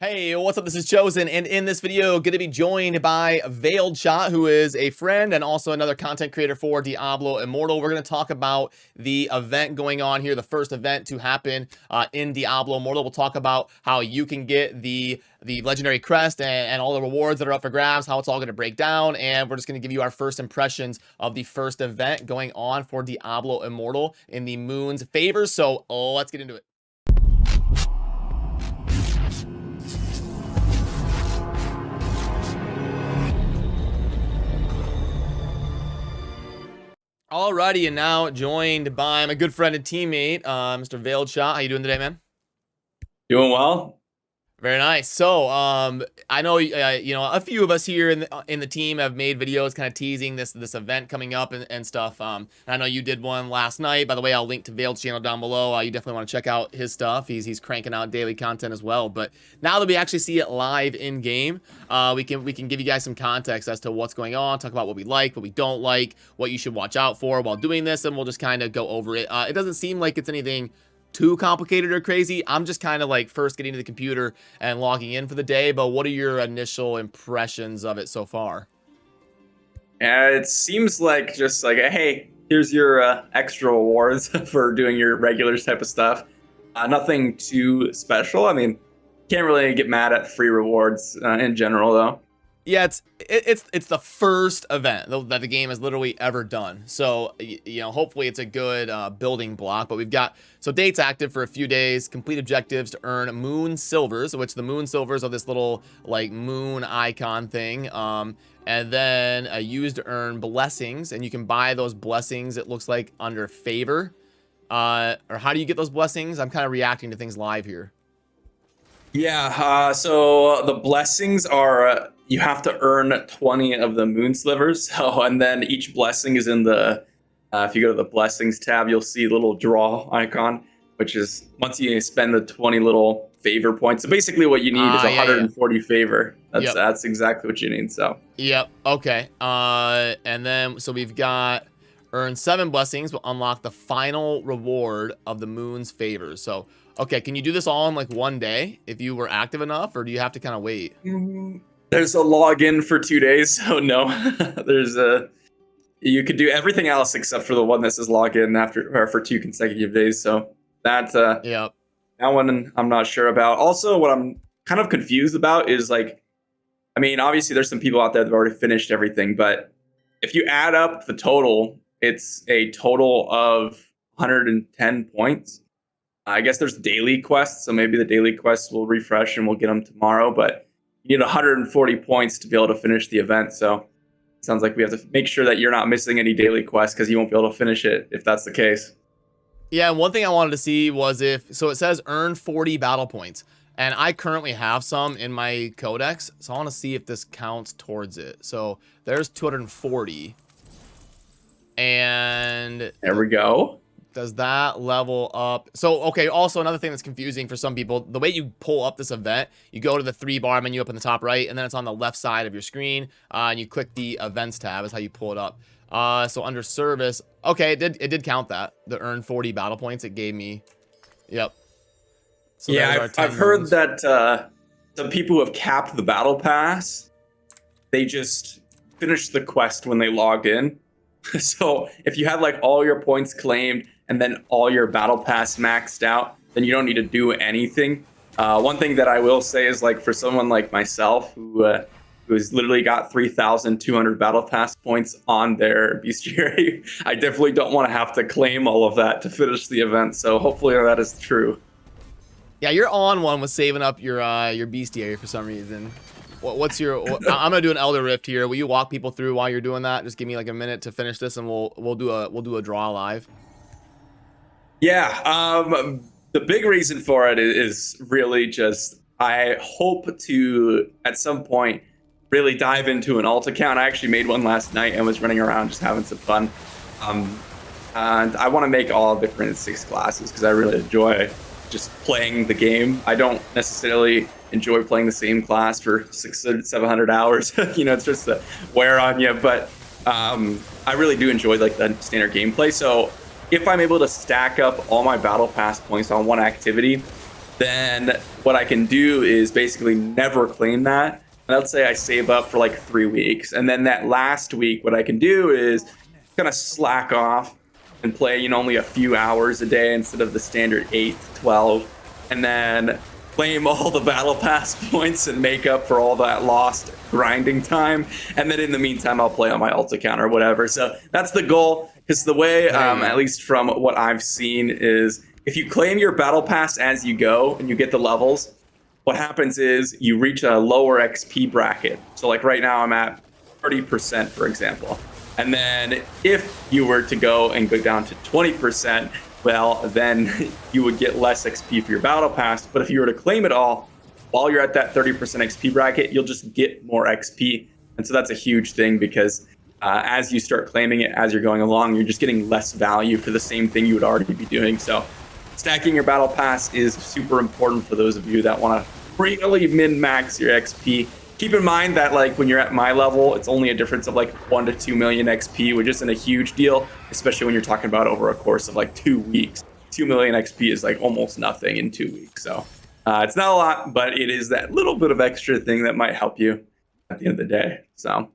Hey, what's up? This is Chosen, and in this video, going to be joined by Veiled Shot, who is a friend and also another content creator for Diablo Immortal. We're going to talk about the event going on here, the first event to happen in Diablo Immortal. We'll talk about how you can get the legendary crest and all the rewards that are up for grabs, how it's all going to break down, and we're just going to give you our first impressions of the first event going on for Diablo Immortal in the Moon's favor. So let's get into it. Alrighty, and now joined by my good friend and teammate, Mr. Veiled Shot. How you doing today, man? Doing well. Very nice. So, I know a few of us here in the team have made videos kind of teasing this event coming up and stuff. And I know you did one last night. By the way, I'll link to Veiled's channel down below. You definitely want to check out his stuff. He's cranking out daily content as well. But now that we actually see it live in game, we can give you guys some context as to what's going on. Talk about what we like, what we don't like, what you should watch out for while doing this, and we'll just kind of go over it. It doesn't seem like it's anything too complicated or crazy. I'm just kind of like first getting to the computer and logging in for the day, but what are your initial impressions of it so far? Yeah, it seems like just like, hey, here's your extra rewards for doing your regular type of stuff. Nothing too special. I mean, can't really get mad at free rewards in general, though. Yeah, it's the first event that the game has literally ever done. So, hopefully it's a good building block. But we've got, so dates active for a few days, complete objectives to earn moon silvers, which the moon silvers are this little like moon icon thing. And then used to earn blessings, and you can buy those blessings, it looks like, under favor. Or how do you get those blessings? I'm kind of reacting to things live here. Yeah, so the blessings are you have to earn 20 of the moon slivers. So, and then each blessing is in the, if you go to the blessings tab, you'll see a little draw icon, which is once you spend the 20 little favor points. So basically what you need is 140 favor. That's exactly what you need. So, yep. Okay. And then, so we've got earn 7 blessings will unlock the final reward of the moon's favors. So, okay, can you do this all in like one day if you were active enough, or do you have to kind of wait? There's a login for 2 days, so no. You could do everything else except for the one that says login for 2 consecutive days. So that one I'm not sure about. Also, what I'm kind of confused about is like, I mean, obviously there's some people out there that have already finished everything, but if you add up the total, it's a total of 110 points. I guess there's daily quests, so maybe the daily quests will refresh and we'll get them tomorrow, but you need 140 points to be able to finish the event. So it sounds like we have to make sure that you're not missing any daily quests because you won't be able to finish it if that's the case. Yeah, and one thing I wanted to see was so it says earn 40 battle points, and I currently have some in my codex, so I want to see if this counts towards it. So there's 240. And there we go. Does that level up? So, okay, also another thing that's confusing for some people, the way you pull up this event, you go to the 3-bar menu up in the top right, and then it's on the left side of your screen, and you click the events tab is how you pull it up. So under service, okay, it did count that. The earn 40 battle points it gave me. Yep. So yeah, I've heard that some people who have capped the battle pass, they just finish the quest when they logged in. So if you had like all your points claimed and then all your battle pass maxed out, then you don't need to do anything. One thing that I will say is like for someone like myself who's literally got 3,200 battle pass points on their bestiary, I definitely don't want to have to claim all of that to finish the event. So hopefully that is true. Yeah, you're on one with saving up your bestiary for some reason. What's your? I'm gonna do an Elder Rift here. Will you walk people through while you're doing that? Just give me like a minute to finish this, and we'll do a draw live. Yeah. The big reason for it is really just I hope to at some point really dive into an alt account. I actually made one last night and was running around just having some fun. And I want to make all different 6 classes because I really enjoy just playing the game. I don't necessarily enjoy playing the same class for 600-700 hours. It's just a wear on you. But I really do enjoy like the standard gameplay. So if I'm able to stack up all my battle pass points on one activity, then what I can do is basically never claim that. And let's say I save up for like 3 weeks. And then that last week, what I can do is kind of slack off and play, only a few hours a day instead of the standard 8 to 12. And then claim all the battle pass points and make up for all that lost grinding time. And then in the meantime, I'll play on my ult account or whatever. So that's the goal. Because the way, at least from what I've seen, is if you claim your battle pass as you go and you get the levels, what happens is you reach a lower XP bracket. So like right now I'm at 30%, for example. And then if you were to go and go down to 20%, well, then you would get less XP for your battle pass. But if you were to claim it all, while you're at that 30% XP bracket, you'll just get more XP. And so that's a huge thing because as you start claiming it, as you're going along, you're just getting less value for the same thing you would already be doing. So stacking your battle pass is super important for those of you that want to really min-max your XP. Keep in mind that like when you're at my level, it's only a difference of like 1 to 2 million XP, which isn't a huge deal, especially when you're talking about over a course of like 2 weeks. 2 million XP is like almost nothing in 2 weeks. So it's not a lot, but it is that little bit of extra thing that might help you at the end of the day. So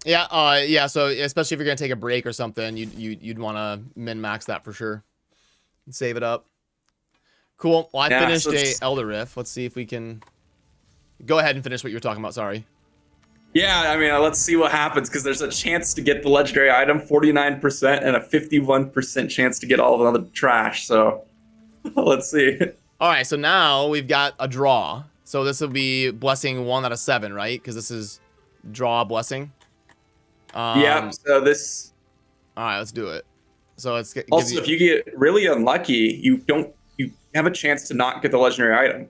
yeah. So especially if you're gonna take a break or something, you'd want to min-max that for sure. And save it up. Cool. Well, I finished a Elder Rift. Let's see if we can go ahead and finish what you were talking about. Sorry. Yeah, I mean, let's see what happens because there's a chance to get the legendary item, 49%, and a 51% chance to get all of the trash. So let's see. All right, so now we've got a draw. So this will be blessing 1 out of 7, right? Because this is draw blessing. Yeah. So this. All right, let's do it. So it's also if you get really unlucky, you have a chance to not get the legendary item.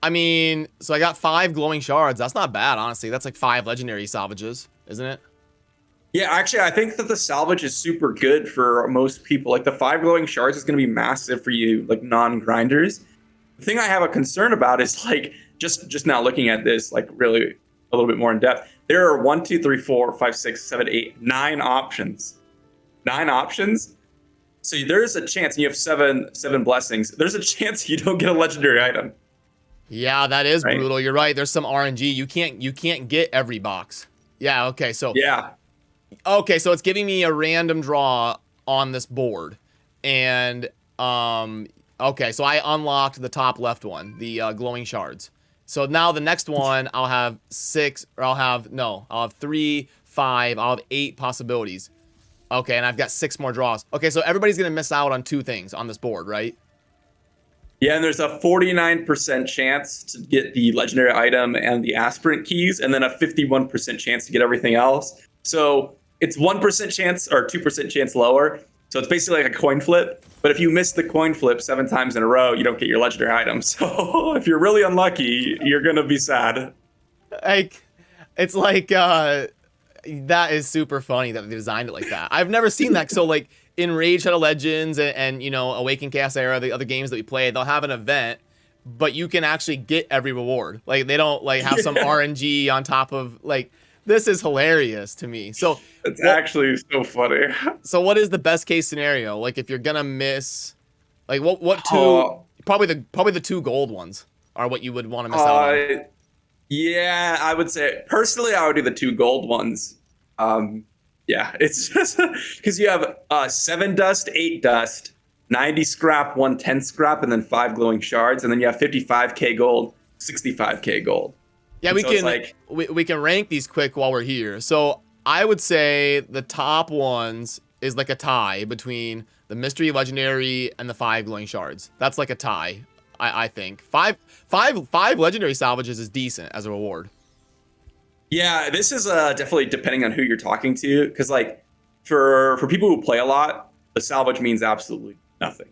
I mean, so I got 5 glowing shards. That's not bad, honestly. That's like 5 legendary salvages, isn't it? Yeah, actually, I think that the salvage is super good for most people. Like the 5 glowing shards is going to be massive for you, like non-grinders. The thing I have a concern about is like just now looking at this, like really a little bit more in depth. There are 1, 2, 3, 4, 5, 6, 7, 8, 9 options. 9 options. So there's a chance, and you have seven blessings. There's a chance you don't get a legendary item. Yeah, that is brutal. You're right. There's some RNG. You can't get every box. Yeah. Okay. So yeah. Okay. So it's giving me a random draw on this board, and okay. So I unlocked the top left one, the glowing shards. So now the next one, I'll have 6, or I'll have 3, 5. I'll have 8 possibilities. Okay, and I've got 6 more draws. Okay, so everybody's gonna miss out on 2 things on this board, right? Yeah, and there's a 49% chance to get the legendary item and the aspirant keys, and then a 51% chance to get everything else. So it's 1% chance or 2% chance lower. So it's basically like a coin flip. But if you miss the coin flip 7 times in a row, you don't get your legendary item. So if you're really unlucky, you're gonna be sad. Like, it's like that is super funny that they designed it like that. I've never seen that. So like in Raid Shadow Legends and Awakened Chaos Era, the other games that we play, they'll have an event, but you can actually get every reward. Like they don't like have some RNG on top of like. This is hilarious to me. So it's actually so funny. So what is the best case scenario? Like if you're gonna miss, like what 2? Probably the 2 gold ones are what you would want to miss out on. Yeah, I would say personally, I would do the 2 gold ones. Yeah, it's just because you have 7 dust, 8 dust, 90 scrap, 110 scrap, and then 5 glowing shards, and then you have 55k gold, 65k gold. Yeah, we can rank these quick while we're here. So I would say the top ones is like a tie between the mystery legendary and the 5 glowing shards. That's like a tie, I think. Five legendary salvages is decent as a reward. Yeah, this is definitely depending on who you're talking to, because like for people who play a lot, the salvage means absolutely nothing.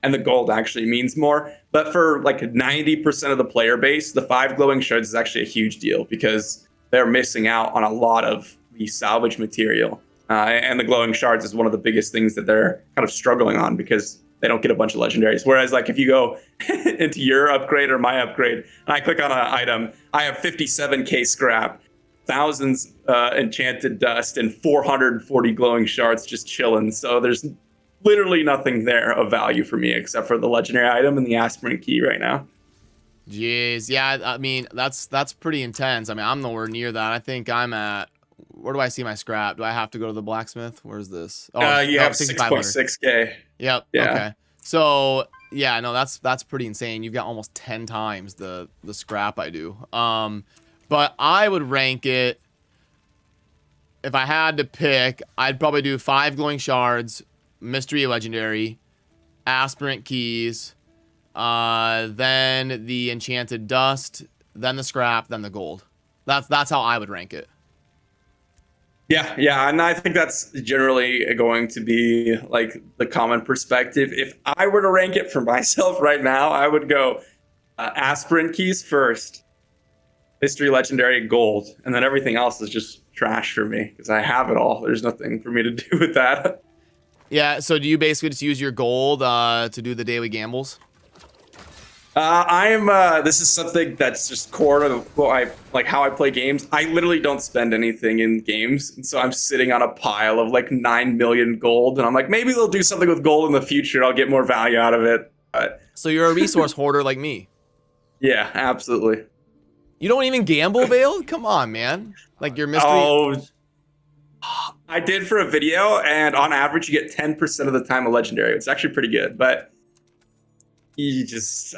And the gold actually means more. But for like 90% of the player base, the 5 glowing shards is actually a huge deal because they're missing out on a lot of the salvage material. And the glowing shards is one of the biggest things that they're kind of struggling on because they don't get a bunch of legendaries. Whereas like if you go into your upgrade or my upgrade, and I click on an item, I have 57k scrap, 1000s enchanted dust, and 440 glowing shards just chilling. So there's literally nothing there of value for me except for the legendary item and the aspirant key right now. Jeez, yeah, I mean that's pretty intense. I mean, I'm nowhere near that. I think I'm at, where do I see my scrap? Do I have to go to the blacksmith? Where's this? Oh, You no, have 6,500. 6.6k. Yep. Yeah. Okay. So yeah, no, that's pretty insane. You've got almost 10 times the scrap I do. But I would rank it, if I had to pick, I'd probably do 5 glowing shards, mystery legendary, aspirant keys, then the enchanted dust, then the scrap, then the gold. That's how I would rank it. Yeah, and I think that's generally going to be like the common perspective. If I were to rank it for myself right now, I would go aspirant keys first, mystery legendary, gold, and then everything else is just trash for me because I have it all. There's nothing for me to do with that. Yeah, so do you basically just use your gold to do the daily gambles? This is something that's just core to what I like, how I play games. I literally don't spend anything in games, and so I'm sitting on a pile of like 9 million gold, and I'm like, maybe they'll do something with gold in the future. I'll get more value out of it. So you're a resource hoarder like me. Yeah, absolutely. You don't even gamble, Vale? Come on, man. Like your mystery. Oh, I did for a video, and on average, you get 10% of the time a legendary. It's actually pretty good, but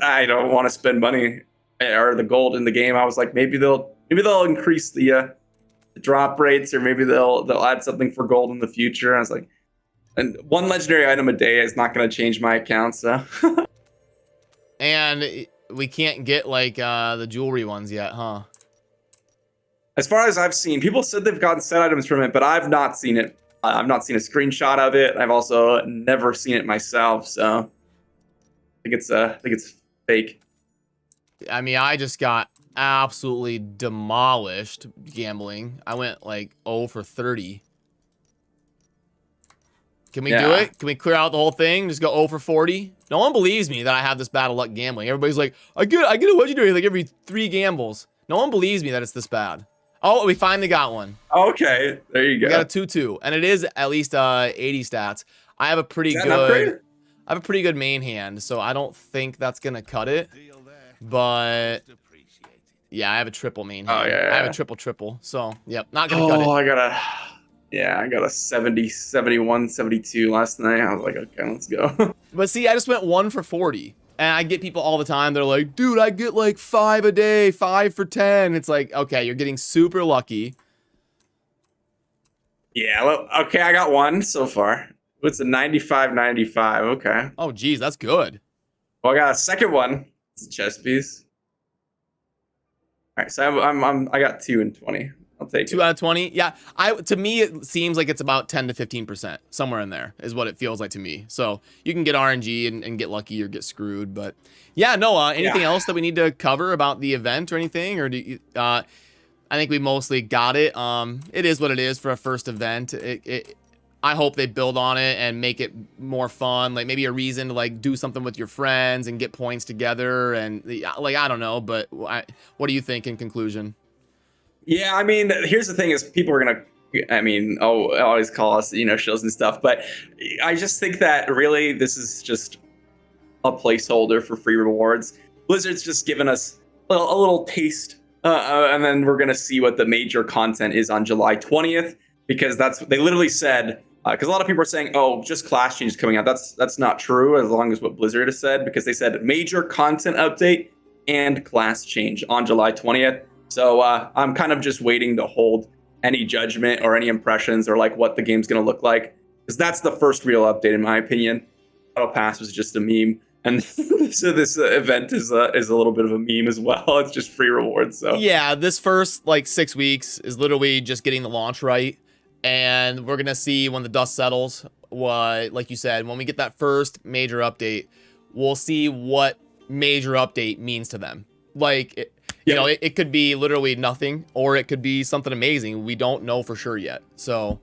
I don't want to spend money or the gold in the game. I was like, maybe they'll increase the drop rates, or maybe they'll add something for gold in the future. I was like, and one legendary item a day is not going to change my account, so. And we can't get like the jewelry ones yet, huh? As far as I've seen, people said they've gotten set items from it, but I've not seen it. I've not seen a screenshot of it. I've also never seen it myself, so I think it's fake. I mean, I just got absolutely demolished gambling. I went like 0 for 30. Can we do it? Can we clear out the whole thing? Just go 0 for 40? No one believes me that I have this bad of luck gambling. Everybody's like, I get a legendary like every 3 gambles. No one believes me that it's this bad. Oh, we finally got one. Okay, there you go. We got a 2-2, and it is at least 80 stats. I have a pretty good main hand, so I don't think that's gonna cut it. But yeah, I have a triple main hand. Oh yeah. I have a triple. So yep, not gonna cut it. I got a 70, 71, 72 last night. I was like, okay, let's go. But see, I just went 1 for 40. And I get people all the time. They're like, dude, I get like 5 a day, 5 for 10. It's like, okay, you're getting super lucky. Yeah, well, okay, I got 1 so far. It's a 95-95. Okay. Oh, geez, that's good. Well, I got a second one. It's a chess piece. All right, so I got 2 and 20. I'll take 2 out of 20. Yeah, to me it seems like it's about 10 to 15%, somewhere in there is what it feels like to me. So you can get RNG and get lucky or get screwed, but yeah, no. Anything else that we need to cover about the event or anything, or do you, I think we mostly got it. It is what it is for a first event. I hope they build on it and make it more fun, like maybe a reason to like do something with your friends and get points together, and like I don't know, but what do you think in conclusion? Yeah, I mean, here's the thing: is people are gonna, always call us, shills and stuff. But I just think that really this is just a placeholder for free rewards. Blizzard's just given us a little taste, and then we're gonna see what the major content is on July 20th, because they literally said. Because a lot of people are saying, "Oh, just class changes coming out." That's not true. As long as what Blizzard has said, because they said major content update and class change on July 20th. So I'm kind of just waiting to hold any judgment or any impressions or like what the game's going to look like, because that's the first real update in my opinion. Battle Pass was just a meme, and so this event is a little bit of a meme as well. It's just free rewards. So yeah, this first like 6 weeks is literally just getting the launch right, and we're gonna see when the dust settles. What, like you said, when we get that first major update, we'll see what major update means to them. Like. It could be literally nothing, or it could be something amazing. We don't know for sure yet. So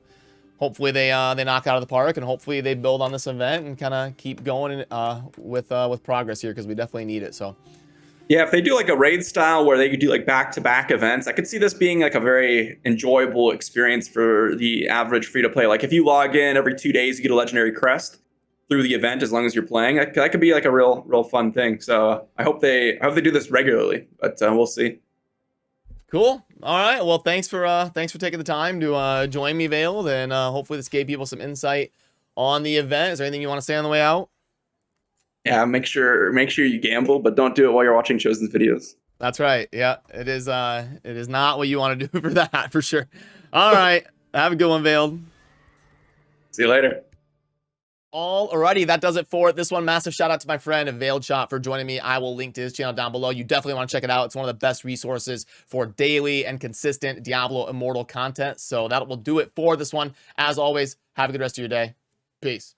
hopefully they knock out of the park, and hopefully they build on this event and kind of keep going with progress here, because we definitely need it. So yeah, if they do like a raid style where they could do like back-to-back events, I could see this being like a very enjoyable experience for the average free-to-play. Like if you log in every 2 days, you get a legendary crest. through the event as long as you're playing. That could be like a real fun thing. So I hope they do this regularly, but we'll see. Cool. All right. Well, thanks for taking the time to join me, Veiled, and hopefully this gave people some insight on the event. Is there anything you want to say on the way out? Yeah, make sure you gamble, but don't do it while you're watching Chosen's videos. That's right. Yeah, it is not what you want to do for that, for sure. All right. Have a good one, Veiled. See you later. Alrighty, that does it for this one. Massive shout out to my friend Veiled Shot for joining me. I will link to his channel down below. You definitely want to check it out. It's one of the best resources for daily and consistent Diablo Immortal content. So that will do it for this one. As always, have a good rest of your day. Peace.